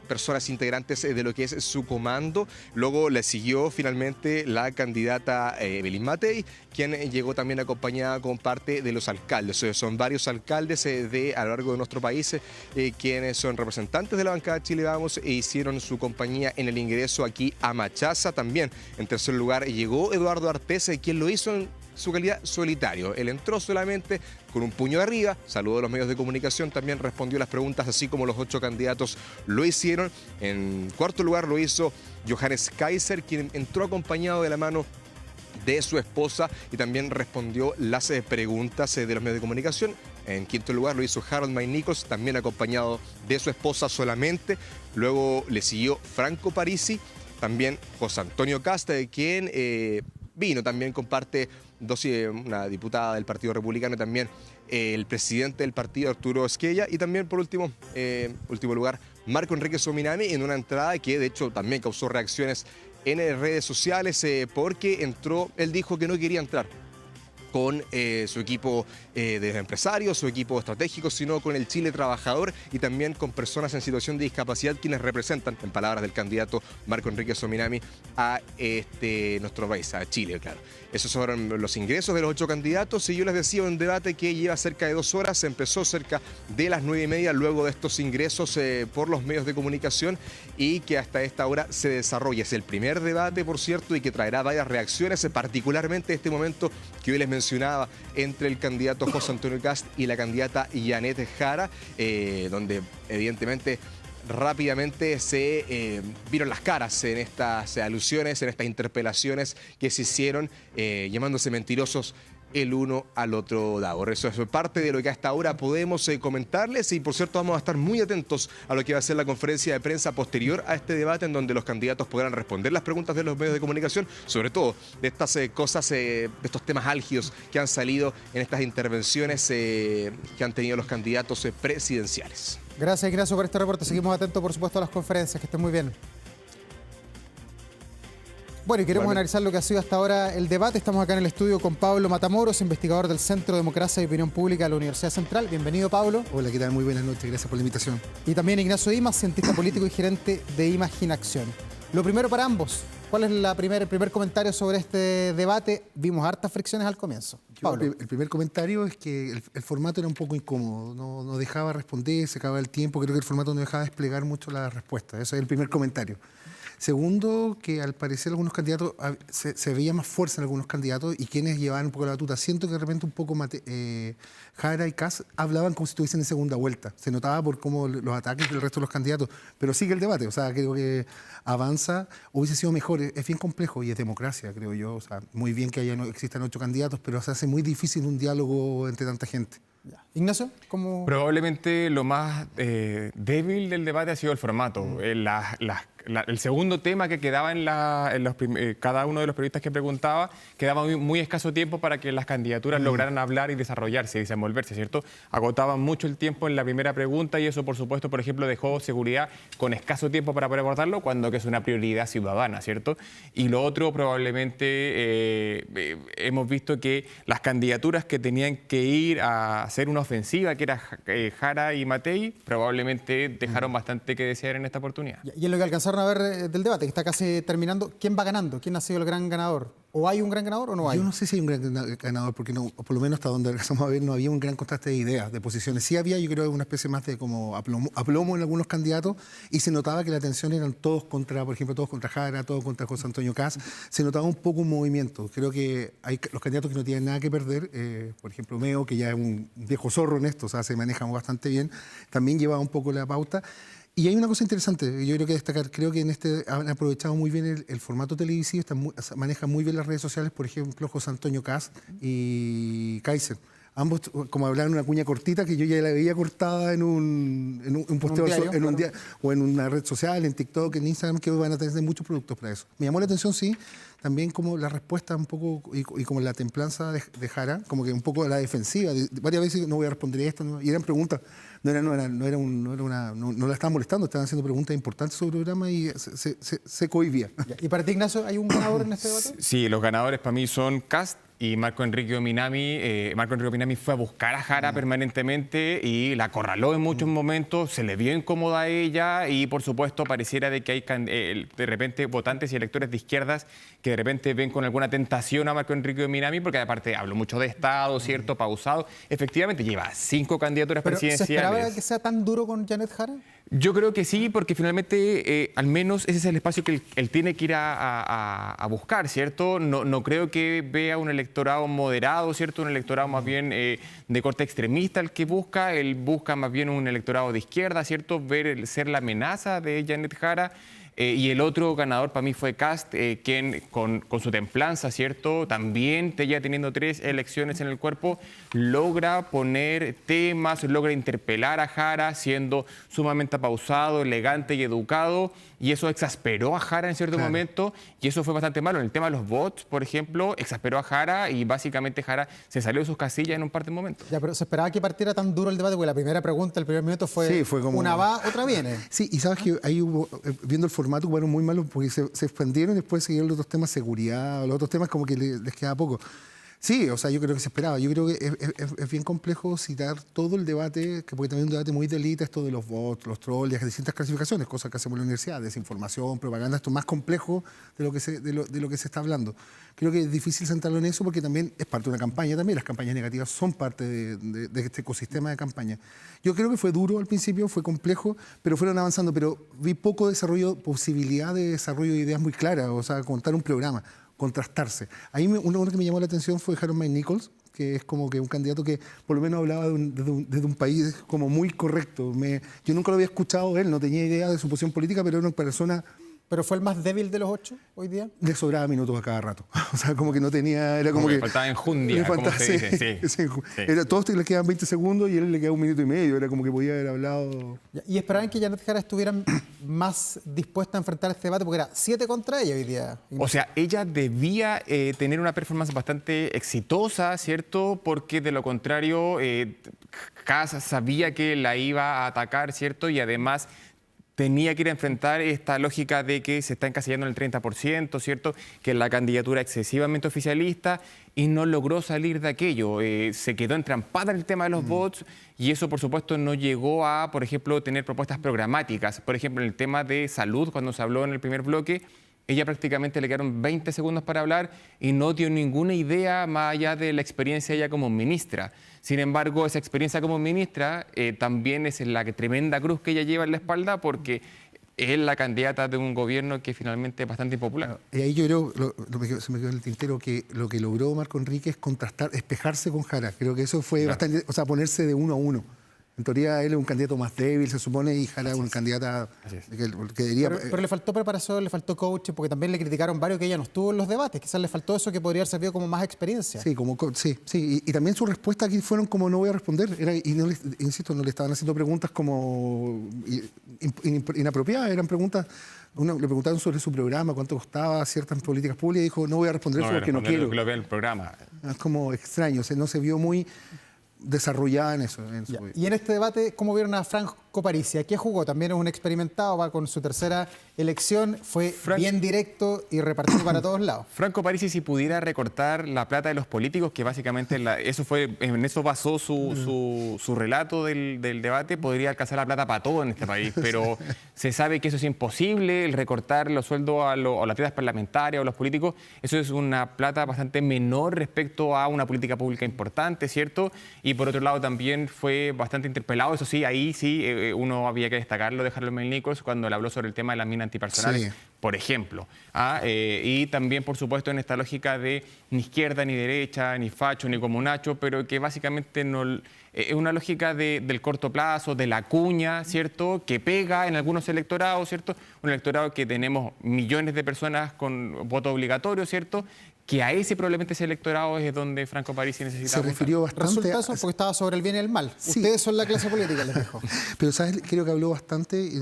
personas integrantes de lo que es su comando. Luego le siguió finalmente la candidata Evelyn Matei, quien llegó también acompañada con parte de los alcaldes. Son varios alcaldes a lo largo de nuestro país quienes son representantes de la bancada Chile Vamos e hicieron su compañía en el ingreso aquí a Machaza. También en tercer lugar llegó Eduardo Artés, quien lo hizo en su calidad solitario. Él entró solamente con un puño de arriba, saludó a los medios de comunicación, también respondió las preguntas, así como los 8 candidatos lo hicieron. En cuarto lugar lo hizo Johannes Kaiser, quien entró acompañado de la mano de su esposa y también respondió las preguntas de los medios de comunicación. En quinto lugar lo hizo Harold May Nichols, también acompañado de su esposa solamente. Luego le siguió Franco Parisi, también José Antonio Kast, quien vino también con parte, una diputada del Partido Republicano y también el presidente del partido, Arturo Esquella, y también por último lugar, Marco Enrique Sominami, en una entrada que de hecho también causó reacciones en redes sociales porque él dijo que no quería entrar con su equipo de empresarios, su equipo estratégico, sino con el Chile trabajador y también con personas en situación de discapacidad, quienes representan, en palabras del candidato Marco Enrique Sominami, a nuestro país, a Chile, claro. Esos fueron los ingresos de los 8 candidatos y yo les decía, un debate que lleva cerca de 2 horas, empezó cerca de las 9:30, luego de estos ingresos por los medios de comunicación y que hasta esta hora se desarrolla. Es el primer debate, por cierto, y que traerá varias reacciones, particularmente este momento que hoy les mencionaba entre el candidato José Antonio Kast y la candidata Janet Jara, donde evidentemente rápidamente se vieron las caras en estas alusiones, en estas interpelaciones que se hicieron, llamándose mentirosos el uno al otro lado. Eso es parte de lo que hasta ahora podemos comentarles y por cierto vamos a estar muy atentos a lo que va a ser la conferencia de prensa posterior a este debate en donde los candidatos podrán responder las preguntas de los medios de comunicación, sobre todo de estas cosas, de estos temas álgidos que han salido en estas intervenciones que han tenido los candidatos presidenciales. Gracias, Ignacio, por este reporte. Seguimos atentos, por supuesto, a las conferencias. Que estén muy bien. Bueno, y queremos analizar lo que ha sido hasta ahora el debate. Estamos acá en el estudio con Pablo Matamoros, investigador del Centro de Democracia y Opinión Pública de la Universidad Central. Bienvenido, Pablo. Hola, ¿qué tal? Muy buenas noches. Gracias por la invitación. Y también Ignacio Dimas, cientista político y gerente de Imaginación. Lo primero para ambos, ¿cuál es el primer comentario sobre este debate? Vimos hartas fricciones al comienzo. Pablo. El primer comentario es que el formato era un poco incómodo, no dejaba responder, se acababa el tiempo, creo que el formato no dejaba desplegar mucho las respuestas. Ese es el primer comentario. Segundo, que al parecer algunos candidatos, se veía más fuerza en algunos candidatos y quienes llevaban un poco la batuta. Siento que de repente un poco Jara y Kast hablaban como si estuviesen en segunda vuelta. Se notaba por cómo los ataques del resto de los candidatos. Pero sigue el debate, o sea, creo que avanza, hubiese sido mejor. Es bien complejo y es democracia, creo yo. O sea, muy bien que existan 8 candidatos, pero se hace muy difícil un diálogo entre tanta gente. Ignacio, ¿cómo? Probablemente lo más débil del debate ha sido el formato. El segundo tema que quedaba cada uno de los periodistas que preguntaba, quedaba muy escaso tiempo para que las candidaturas lograran hablar y desarrollarse y desenvolverse, ¿cierto? Agotaban mucho el tiempo en la primera pregunta y eso, por supuesto, por ejemplo, dejó seguridad con escaso tiempo para poder abordarlo, cuando que es una prioridad ciudadana, ¿cierto? Y lo otro, probablemente, hemos visto que las candidaturas que tenían que ir a hacer una ofensiva, que era Jara y Matei, probablemente dejaron bastante que desear en esta oportunidad. Y en lo que alcanzaron a ver del debate, que está casi terminando, ¿quién va ganando? ¿Quién ha sido el gran ganador? ¿O hay un gran ganador o no hay? Yo no sé si hay un gran ganador, porque no, por lo menos hasta donde alcanzamos a ver no había un gran contraste de ideas, de posiciones. Sí había, yo creo, una especie más de como aplomo en algunos candidatos y se notaba que la atención eran todos contra, por ejemplo, todos contra Jara, todos contra José Antonio Kast. Se notaba un poco un movimiento. Creo que hay los candidatos que no tienen nada que perder, por ejemplo, Meo, que ya es un viejo zorro en esto, o sea, se maneja bastante bien, también llevaba un poco la pauta. Y hay una cosa interesante, yo creo que destacar, creo que en este han aprovechado muy bien el formato televisivo, manejan muy bien las redes sociales, por ejemplo, José Antonio Kast y Kaiser. Ambos, como hablaban, una cuña cortita que yo ya la veía cortada en un posteo, o en una red social, en TikTok, en Instagram, que van a tener muchos productos para eso. Me llamó la atención, sí, también como la respuesta un poco y como la templanza de Jara, como que un poco a la defensiva. Varias veces no voy a responder esto, ¿no? Y eran preguntas, no la estaban molestando, estaban haciendo preguntas importantes sobre el programa y se cohibía. ¿Y para ti, Ignacio, hay un ganador en este debate? Sí, los ganadores para mí son Kast y Marco Enrique Ominami. Marco Enrique Ominami fue a buscar a Jara permanentemente y la acorraló en muchos momentos, se le vio incómoda a ella y por supuesto pareciera de que hay de repente votantes y electores de izquierdas que de repente ven con alguna tentación a Marco Enrique Ominami, porque aparte habló mucho de Estado, ¿cierto? Pausado. Efectivamente lleva 5 candidaturas presidenciales. ¿Se esperaba que sea tan duro con Janet Jara? Yo creo que sí, porque finalmente al menos ese es el espacio que él tiene que ir a buscar, ¿cierto? No creo que vea un electorado moderado, ¿cierto? Un electorado más bien de corte extremista el que busca. Él busca más bien un electorado de izquierda, ¿cierto? Ser la amenaza de Janet Jara. Y el otro ganador para mí fue Kast, quien con su templanza, ¿cierto? También ya teniendo 3 elecciones en el cuerpo, logra poner temas, logra interpelar a Jara, siendo sumamente pausado, elegante y educado. Y eso exasperó a Jara en cierto momento, y eso fue bastante malo. En el tema de los bots, por ejemplo, exasperó a Jara y básicamente Jara se salió de sus casillas en un par de momentos. Ya, pero se esperaba que partiera tan duro el debate, porque la primera pregunta, el primer minuto fue como una va, otra viene. Sí, y sabes que ahí hubo, viendo el formato, fueron muy malos porque se expandieron y después siguieron los otros temas, seguridad, los otros temas como que les quedaba poco. Sí, o sea, yo creo que se esperaba. Yo creo que es bien complejo citar todo el debate, porque también es un debate muy de élite, esto de los bots, los trolls, las distintas clasificaciones, cosas que hacemos en la universidad, desinformación, propaganda, esto es más complejo de lo que se está hablando. Creo que es difícil centrarlo en eso porque también es parte de una campaña también. Las campañas negativas son parte de este ecosistema de campaña. Yo creo que fue duro al principio, fue complejo, pero fueron avanzando. Pero vi poco desarrollo, posibilidad de desarrollo de ideas muy claras, o sea, contar un programa, contrastarse. Ahí uno que me llamó la atención fue Harold May Nichols, que es como que un candidato que por lo menos hablaba desde un país como muy correcto. Yo nunca lo había escuchado él, no tenía idea de su posición política, pero era una persona ¿Pero fue el más débil de los 8 hoy día? Le sobraba minutos a cada rato. O sea, como que no tenía... Era como que que faltaba enjundia, le como faltaba, se dice. Sí. sí. Sí. Todos le quedaban 20 segundos y a él le quedaba 1 minuto y medio. Era como que podía haber hablado... ¿Y esperaban que Janet Jara estuviera más dispuesta a enfrentar este debate? Porque era 7 contra ella hoy día. O sea, ella debía tener una performance bastante exitosa, ¿cierto? Porque de lo contrario, Kast sabía que la iba a atacar, ¿cierto? Y además tenía que ir a enfrentar esta lógica de que se está encasillando en el 30%, ¿cierto? Que es la candidatura excesivamente oficialista y no logró salir de aquello. Se quedó entrampada en el tema de los bots y eso, por supuesto, no llegó a, por ejemplo, tener propuestas programáticas. Por ejemplo, en el tema de salud, cuando se habló en el primer bloque, ella prácticamente le quedaron 20 segundos para hablar y no dio ninguna idea más allá de la experiencia ella como ministra. Sin embargo, esa experiencia como ministra también es la tremenda cruz que ella lleva en la espalda porque es la candidata de un gobierno que finalmente es bastante impopular. Y ahí yo creo, se me quedó en el tintero, que lo que logró Marco Enrique es contrastar, espejarse con Jara. Creo que eso fue bastante, o sea, ponerse de 1 a 1. En teoría él es un candidato más débil, se supone, y Jara es una candidata que diría... Pero le faltó preparación, le faltó coaching, porque también le criticaron varios que ella no estuvo en los debates. Quizás le faltó eso que podría haber servido como más experiencia. Sí, sí. Y también sus respuestas aquí fueron como no voy a responder. Y no insisto, no le estaban haciendo preguntas como inapropiadas, eran preguntas... le preguntaron sobre su programa, cuánto costaba, ciertas políticas públicas, y dijo, no voy a responder eso porque no quiero. Lo vea el programa. Es como extraño, no se vio muy desarrollada en eso. Y en este debate, ¿cómo vieron a Franco Parisi? ¿A qué jugó? También es un experimentado, va con su tercera elección, fue bien directo y repartido para todos lados. Franco Parisi, si pudiera recortar la plata de los políticos, que básicamente en eso basó su relato del debate, podría alcanzar la plata para todo en este país, pero se sabe que eso es imposible, el recortar los sueldos a las tiendas parlamentarias o a los políticos, eso es una plata bastante menor respecto a una política pública importante, ¿cierto? Y por otro lado también fue bastante interpelado, eso sí, ahí sí uno había que destacarlo de Harold Nichols cuando le habló sobre el tema de las minas antipersonales, sí, por ejemplo. Y también, por supuesto, en esta lógica de ni izquierda, ni derecha, ni facho, ni comunacho, pero que básicamente no, es una lógica del corto plazo, de la cuña, ¿cierto?, que pega en algunos electorados, ¿cierto? Un electorado que tenemos millones de personas con voto obligatorio, ¿cierto?, que a ese probablemente ese electorado es donde Franco Parisi necesita. Se refirió bastante... Resulta eso porque estaba sobre el bien y el mal. Sí. Ustedes son la clase política, les dejo. Pero, ¿sabes? Creo que habló bastante, y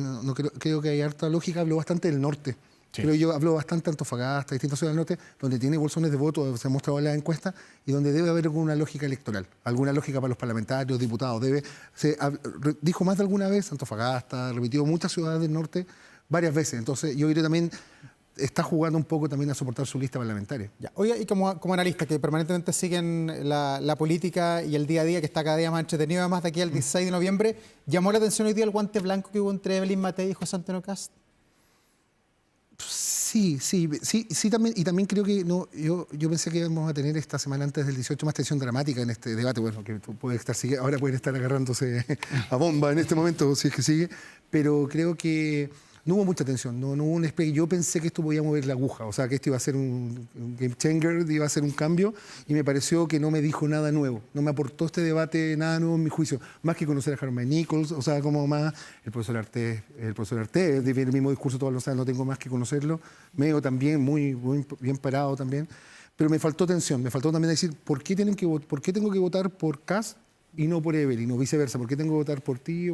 creo que hay harta lógica, habló bastante del norte. Sí. Creo yo habló bastante de Antofagasta, distintas ciudades del norte, donde tiene bolsones de votos, se ha mostrado en la encuesta, y donde debe haber alguna lógica electoral, alguna lógica para los parlamentarios, diputados. Dijo más de alguna vez Antofagasta, repitió muchas ciudades del norte varias veces. Entonces, yo creo que también está jugando un poco también a soportar su lista parlamentaria. Ya. Oye, y como analista que permanentemente siguen la política y el día a día, que está cada día más entretenido, además de aquí al 16 de noviembre, ¿llamó la atención hoy día el guante blanco que hubo entre Evelyn Matei y José Antonio Kast? Sí, también, y también creo que yo pensé que íbamos a tener esta semana antes del 18 más tensión dramática en este debate, bueno, que ahora pueden estar agarrándose a bomba en este momento, si es que sigue, pero creo que no hubo mucha tensión, no hubo un despegue. Yo pensé que esto podía mover la aguja, o sea, que esto iba a ser un game changer, iba a ser un cambio, y me pareció que no me dijo nada nuevo, no me aportó este debate nada nuevo en mi juicio, más que conocer a Harold Nichols, o sea, como más el profesor Artés, el mismo discurso todos los años, no tengo más que conocerlo, Meo también, muy bien parado también, pero me faltó tensión, me faltó también decir, ¿por qué tengo que votar por Kast y no por Evelyn, o viceversa? ¿Por qué tengo que votar por ti?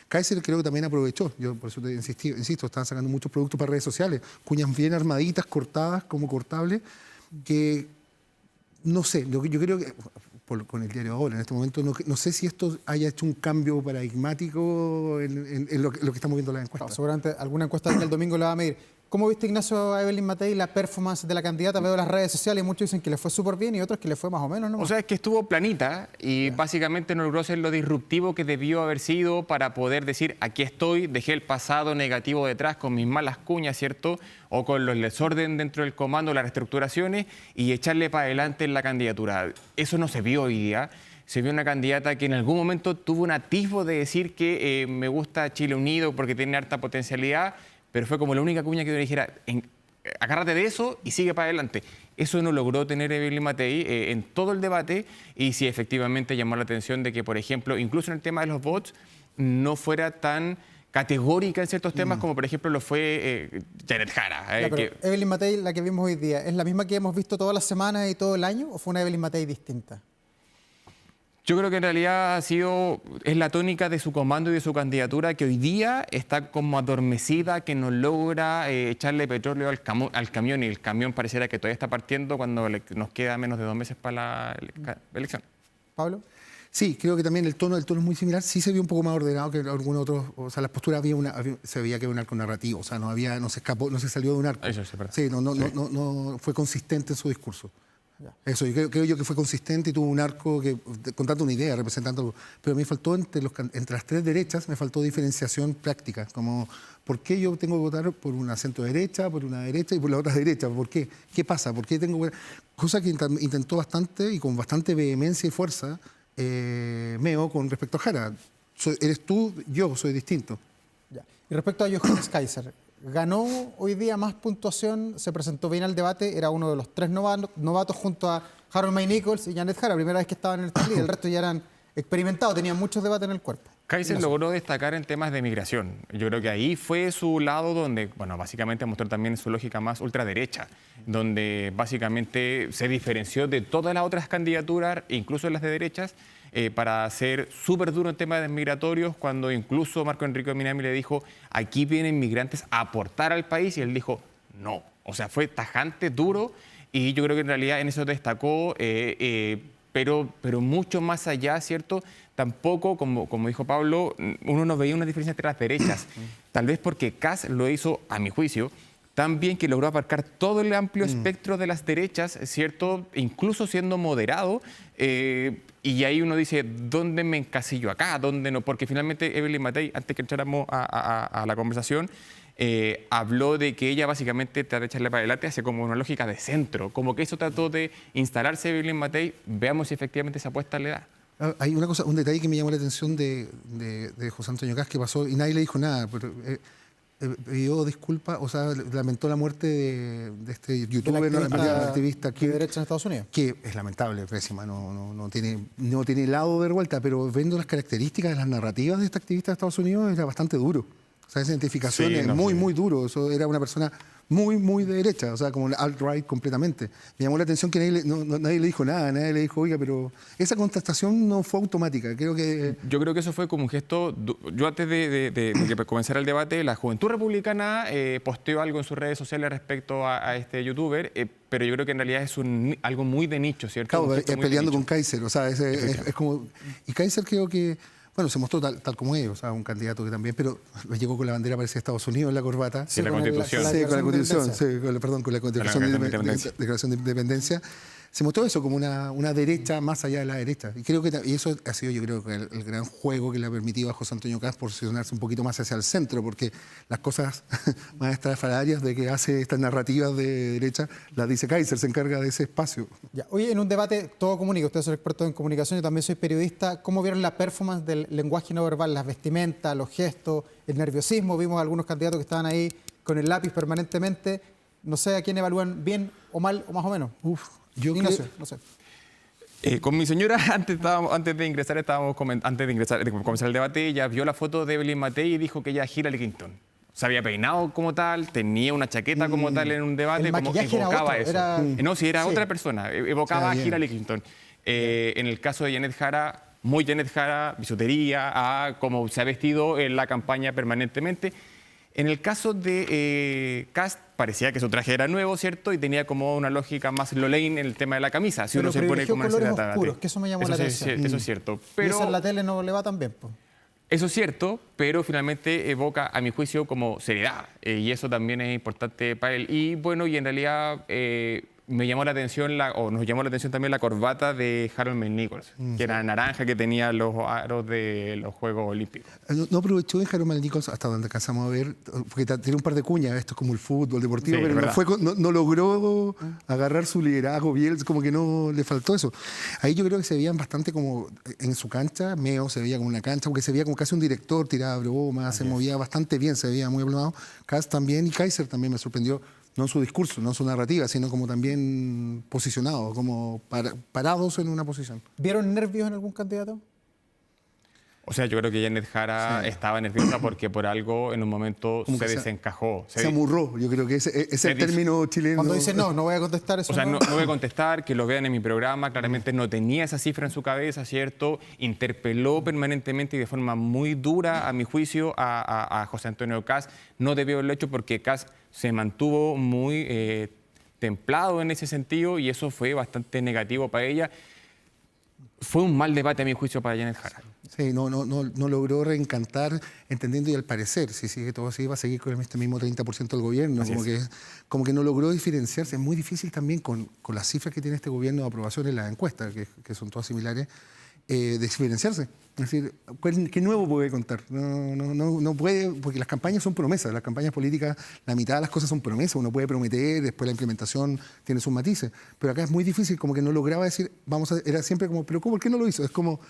Kaiser creo que también aprovechó, yo por eso te insisto, están sacando muchos productos para redes sociales, cuñas bien armaditas, cortadas, como cortables, que no sé, yo creo que con el diario Ahora, en este momento, no sé si esto haya hecho un cambio paradigmático en lo que estamos viendo en las encuestas. No, seguramente alguna encuesta el domingo la va a medir. ¿Cómo viste, Ignacio, a Evelyn Matei la performance de la candidata? Veo las redes sociales y muchos dicen que le fue súper bien y otros que le fue más o menos, ¿no? O sea, es que estuvo planita y básicamente no logró ser lo disruptivo que debió haber sido para poder decir, aquí estoy, dejé el pasado negativo detrás con mis malas cuñas, ¿cierto? O con el desorden dentro del comando, las reestructuraciones y echarle para adelante en la candidatura. Eso no se vio hoy día. Se vio una candidata que en algún momento tuvo un atisbo de decir que me gusta Chile Unido porque tiene harta potencialidad, pero fue como la única cuña que yo le dijera, agárrate de eso y sigue para adelante. Eso no logró tener Evelyn Matei en todo el debate y sí efectivamente llamó la atención de que, por ejemplo, incluso en el tema de los bots, no fuera tan categórica en ciertos temas, como por ejemplo lo fue Janet Jara. Ya, pero que- Evelyn Matei, la que vimos hoy día, ¿es la misma que hemos visto todas las semanas y todo el año o fue una Evelyn Matei distinta? Yo creo que en realidad es la tónica de su comando y de su candidatura, que hoy día está como adormecida, que no logra echarle petróleo al camión, y el camión pareciera que todavía está partiendo cuando nos queda menos de 2 meses para la elección. Pablo. Sí, creo que también el tono es muy similar. Sí se vio un poco más ordenado que algunos otros. O sea, las posturas se veía que había un arco narrativo. O sea, no se escapó, no se salió de un arco. Eso es verdad. Sí, no fue consistente en su discurso. Eso, yo creo yo que fue consistente y tuvo un arco contando una idea, representando algo. Pero me faltó entre las tres derechas, me faltó diferenciación práctica. Como, ¿por qué yo tengo que votar por una centro derecha, por una derecha y por la otra derecha? ¿Por qué? ¿Qué pasa? ¿Por qué tengo que...? Cosa que intentó bastante y con bastante vehemencia y fuerza Meo con respecto a Jara. Eres tú, yo soy distinto. Ya. Y respecto a Johannes Kaiser, ganó hoy día más puntuación, se presentó bien al debate, era uno de los 3 novatos junto a Harold May Nichols y Janet Jara, primera vez que estaban en el talí, el resto ya eran experimentados, tenían muchos debates en el cuerpo. Kaiser logró destacar en temas de migración. Yo creo que ahí fue su lado donde, bueno, básicamente mostró también su lógica más ultraderecha, donde básicamente se diferenció de todas las otras candidaturas, incluso las de derechas, para ser súper duro en temas de migratorios, cuando incluso Marco Enrique Minami le dijo, aquí vienen migrantes a aportar al país, y él dijo, no. O sea, fue tajante, duro, y yo creo que en realidad en eso destacó, pero mucho más allá, ¿cierto? Tampoco, como dijo Pablo, uno no veía una diferencia entre las derechas. Tal vez porque Kast lo hizo, a mi juicio, tan bien que logró abarcar todo el amplio espectro de las derechas, ¿cierto? Incluso siendo moderado. Y ahí uno dice, ¿dónde me encasillo acá? ¿Dónde no? Porque finalmente Evelyn Matei, antes que entráramos a la conversación, habló de que ella básicamente trata de echarle para adelante hacia como una lógica de centro. Como que eso trató de instalarse Evelyn Matei. Veamos si efectivamente esa apuesta le da. Hay un detalle que me llamó la atención de José Antonio Kast que pasó y nadie le dijo nada. Pero, pidió disculpas, o sea, lamentó la muerte de este youtuber, activista de derecha en Estados Unidos. que es lamentable, pésima, no tiene lado de revuelta, pero viendo las características de las narrativas de este activista de Estados Unidos era bastante duro. O sea, esa identificación es muy duro. Eso era una persona muy de derecha, o sea, como alt-right completamente. Me llamó la atención que nadie le dijo nada, nadie le dijo, oiga, pero esa contestación no fue automática. Yo creo que eso fue como un gesto. Yo antes de que comenzara el debate, la Juventud Republicana posteó algo en sus redes sociales respecto a este youtuber, pero yo creo que en realidad es algo muy de nicho, ¿cierto? Claro, peleando con Kaiser, o sea, es como... Y Kaiser creo que... Bueno, se mostró tal como es, o sea, un candidato que también, pero llegó con la bandera, parece, de Estados Unidos en la corbata. Sí, la Constitución. Sí, con la Constitución, con la Declaración de Independencia. Se mostró eso como una derecha más allá de la derecha. Y creo que eso ha sido, yo creo, que el gran juego que le ha permitido a José Antonio Kast posicionarse un poquito más hacia el centro, porque las cosas más estrafalarias de que hace estas narrativas de derecha las dice Kaiser, se encarga de ese espacio. Ya. Hoy en un debate todo comunica, ustedes son expertos en comunicación, yo también soy periodista. ¿Cómo vieron la performance del lenguaje no verbal, las vestimentas, los gestos, el nerviosismo? Vimos a algunos candidatos que estaban ahí con el lápiz permanentemente. No sé a quién evalúan bien o mal o más o menos. Ignacio, no sé. Con mi señora, antes de comenzar el debate, ella vio la foto de Evelyn Matei y dijo que ella es Hillary Clinton. Se había peinado como tal, tenía una chaqueta como tal en un debate, El como maquillaje evocaba era otro, eso. No, si era otra persona, evocaba a Hillary Clinton. En el caso de Janet Jara, muy Janet Jara, bisutería, a cómo se ha vestido en la campaña permanentemente. En el caso de Kast, parecía que su traje era nuevo, ¿cierto? Y tenía como una lógica más Lolaine en el tema de la camisa. Si pero uno se pone como en colores ese oscuros, que eso me llamó la atención. Eso es cierto. Y Pero eso en la tele no le va tan bien, pues. eso es cierto, pero finalmente evoca, a mi juicio, como seriedad. Y eso también es importante para él. Y bueno, y en realidad me llamó la atención, nos llamó la atención también la corbata de Harold May Nichols, que era naranja, que tenía los aros de los Juegos Olímpicos. No aprovechó de Harold May Nichols hasta donde alcanzamos a ver, porque tiene un par de cuñas, esto es como el fútbol deportivo, Sí, pero no logró agarrar su liderazgo bien, como que no le faltó eso. Ahí yo creo que se veían bastante como en su cancha, Meo se veía como una cancha, porque se veía como casi un director, tiraba bromas, se movía bastante bien, se veía muy aplomado. Kast también y Kaiser también me sorprendió. No en su discurso, no en su narrativa, sino como también posicionados, como parados en una posición. ¿Vieron nervios en algún candidato? O sea, yo creo que Janet Jara estaba nerviosa porque por algo en un momento Como se que desencajó. Se amurró, yo creo que ese es el dice- término chileno. Cuando dice no voy a contestar eso. O sea, no voy a contestar, que lo vean en mi programa, claramente no tenía esa cifra en su cabeza, ¿cierto? Interpeló permanentemente y de forma muy dura, a mi juicio, a José Antonio Kast. No debió haberlo hecho porque Kast se mantuvo muy templado en ese sentido y eso fue bastante negativo para ella. Fue un mal debate, a mi juicio, para Janet Jara. Sí, no logró reencantar, entendiendo y al parecer, si sigue todo así, va a seguir con este mismo 30% del gobierno. Como que no logró diferenciarse. Es muy difícil también con las cifras que tiene este gobierno de aprobación en las encuestas, que son todas similares, de diferenciarse. Es decir, ¿qué nuevo puede contar? No puede, porque las campañas son promesas. Las campañas políticas, la mitad de las cosas son promesas. Uno puede prometer, después la implementación tiene sus matices. Pero acá es muy difícil, como que no lograba decir, era siempre como, ¿pero cómo? ¿Por qué no lo hizo? Es como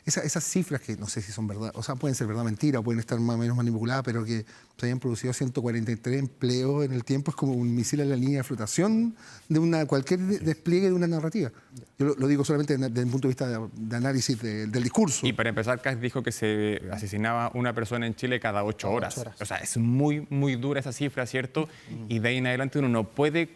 esas cifras que no sé si son verdad, o sea, pueden ser verdad, mentira, o pueden estar más o menos manipuladas, pero que se hayan producido 143 empleos en el tiempo, es como un misil a la línea de flotación de cualquier despliegue de una narrativa. Yo lo digo solamente desde el punto de vista de análisis del discurso. Y para empezar, Kast dijo que se asesinaba una persona en Chile cada 8 horas. O sea, es muy, muy dura esa cifra, ¿cierto? Y de ahí en adelante uno no puede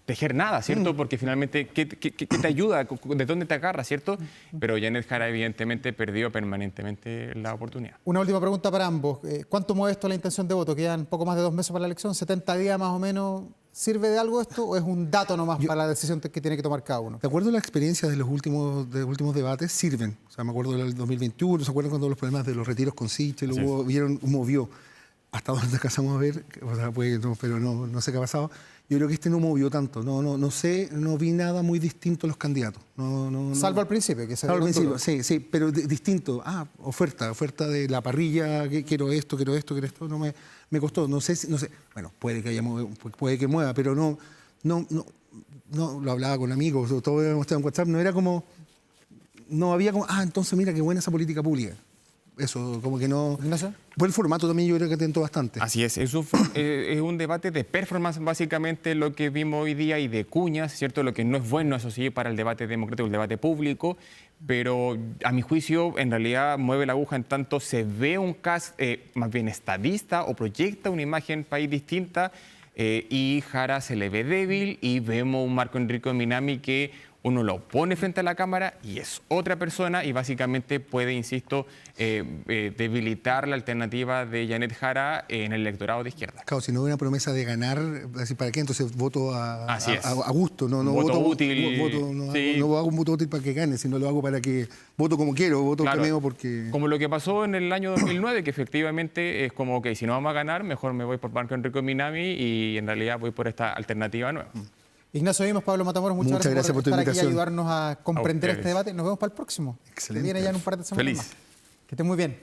tejer nada, ¿cierto? Porque finalmente, ¿qué te ayuda? ¿De dónde te agarra, cierto? Pero Janet Jara evidentemente perdió permanentemente la oportunidad. Una última pregunta para ambos. ¿Cuánto mueve esto la intención de voto? Quedan poco más de 2 meses para la elección, 70 días más o menos. ¿Sirve de algo esto o es un dato nomás para la decisión que tiene que tomar cada uno? De acuerdo a la experiencia de los últimos debates, sirven. O sea, me acuerdo del 2021, ¿se acuerdan cuando los problemas de los retiros con Sichel movió? Hasta donde alcanzamos a ver, o sea, pues, pero no sé qué ha pasado. Yo creo que este no movió tanto. No sé, no vi nada muy distinto a los candidatos. Salvo al principio, que se Salvo al vieron principio, duros. sí, pero distinto. Oferta de la parrilla, que quiero esto. No me costó. No sé. Bueno, puede que mueva, pero no lo hablaba con amigos, todo habíamos estado en WhatsApp, no era como, no había como, entonces mira qué buena esa política pública. Eso, como que no. ¿Ignacio? Pues el formato también yo creo que atentó bastante. Así es un debate de performance básicamente lo que vimos hoy día y de cuñas, ¿cierto? Lo que no es bueno, eso sí, para el debate democrático, el debate público, pero a mi juicio en realidad mueve la aguja en tanto se ve un Kast más bien estadista o proyecta una imagen país distinta y Jara se le ve débil y vemos un Marco Enrico Minami que uno lo pone frente a la cámara y es otra persona y básicamente puede, insisto, debilitar la alternativa de Janet Jara en el electorado de izquierda. Claro, si no hay una promesa de ganar, ¿para qué? Entonces voto a gusto. No voto útil. No hago un voto útil para que gane, sino lo hago para que voto como quiero, voto cameo porque... Como lo que pasó en el año 2009, que efectivamente es como, ok, si no vamos a ganar, mejor me voy por Marco Enrico Minami y en realidad voy por esta alternativa nueva. Ignacio Dimas, Pablo Matamoros, muchas gracias por estar aquí y ayudarnos a comprender este debate. Nos vemos para el próximo. Excelente. Que viene ya en un par de semanas Feliz. más. Que estén muy bien.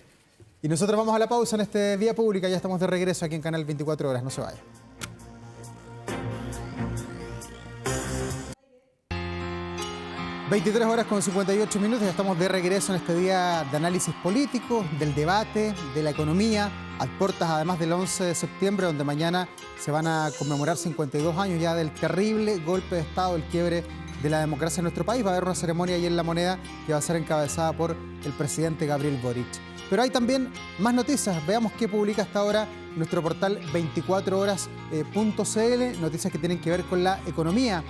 Y nosotros vamos a la pausa en este Vía Pública. Ya estamos de regreso aquí en Canal 24 Horas. No se vaya. (23:58) Ya estamos de regreso en este día de análisis político, del debate, de la economía, a puertas además del 11 de septiembre, donde mañana se van a conmemorar 52 años ya del terrible golpe de Estado, el quiebre de la democracia en nuestro país. Va a haber una ceremonia ahí en La Moneda que va a ser encabezada por el presidente Gabriel Boric. Pero hay también más noticias. Veamos qué publica hasta ahora nuestro portal 24horas.cl, noticias que tienen que ver con la economía.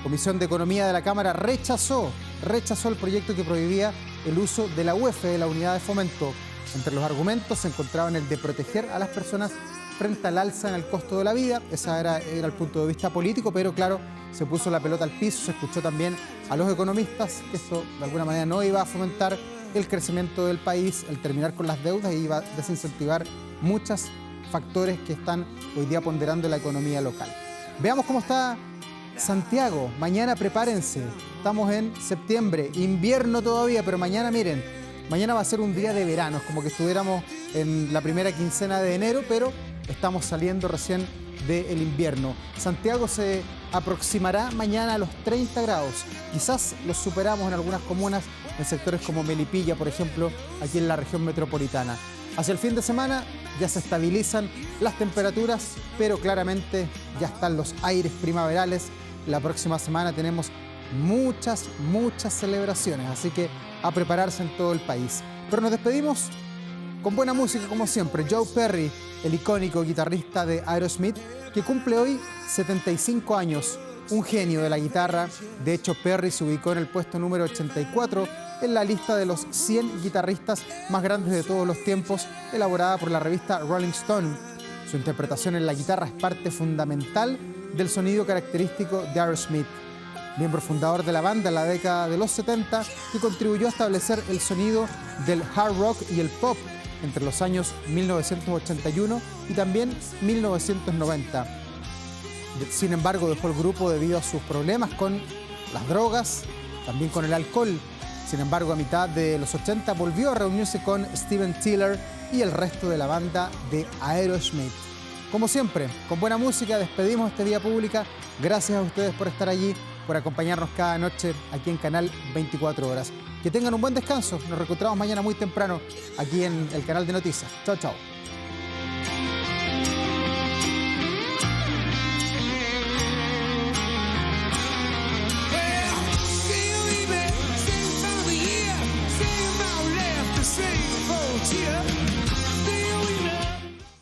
Comisión de Economía de la Cámara rechazó el proyecto que prohibía el uso de la UEF, de la Unidad de Fomento. Entre los argumentos se encontraban el de proteger a las personas frente al alza en el costo de la vida. Ese era el punto de vista político, pero claro, se puso la pelota al piso, se escuchó también a los economistas que esto de alguna manera no iba a fomentar el crecimiento del país, el terminar con las deudas y iba a desincentivar muchos factores que están hoy día ponderando la economía local. Veamos cómo está Santiago. Mañana prepárense, estamos en septiembre, invierno todavía, pero mañana miren, mañana va a ser un día de verano, es como que estuviéramos en la primera quincena de enero, pero estamos saliendo recién del invierno. Santiago se aproximará mañana a los 30 grados, quizás los superamos en algunas comunas, en sectores como Melipilla, por ejemplo, aquí en la región metropolitana. Hacia el fin de semana ya se estabilizan las temperaturas, pero claramente ya están los aires primaverales. La próxima semana tenemos muchas celebraciones, así que a prepararse en todo el país. Pero nos despedimos con buena música como siempre. Joe Perry, el icónico guitarrista de Aerosmith, que cumple hoy 75 años, un genio de la guitarra. De hecho, Perry se ubicó en el puesto número 84 en la lista de los 100 guitarristas más grandes de todos los tiempos, elaborada por la revista Rolling Stone. Su interpretación en la guitarra es parte fundamental del sonido característico de Aerosmith. Miembro fundador de la banda en la década de los 70, que contribuyó a establecer el sonido del hard rock y el pop entre los años 1981 y también 1990. Sin embargo, dejó el grupo debido a sus problemas con las drogas, también con el alcohol. Sin embargo, a mitad de los 80 volvió a reunirse con Steven Tyler y el resto de la banda de Aerosmith. Como siempre, con buena música despedimos este Vía Pública. Gracias a ustedes por estar allí, por acompañarnos cada noche aquí en Canal 24 Horas. Que tengan un buen descanso. Nos reencontramos mañana muy temprano aquí en el canal de noticias. Chao, chao.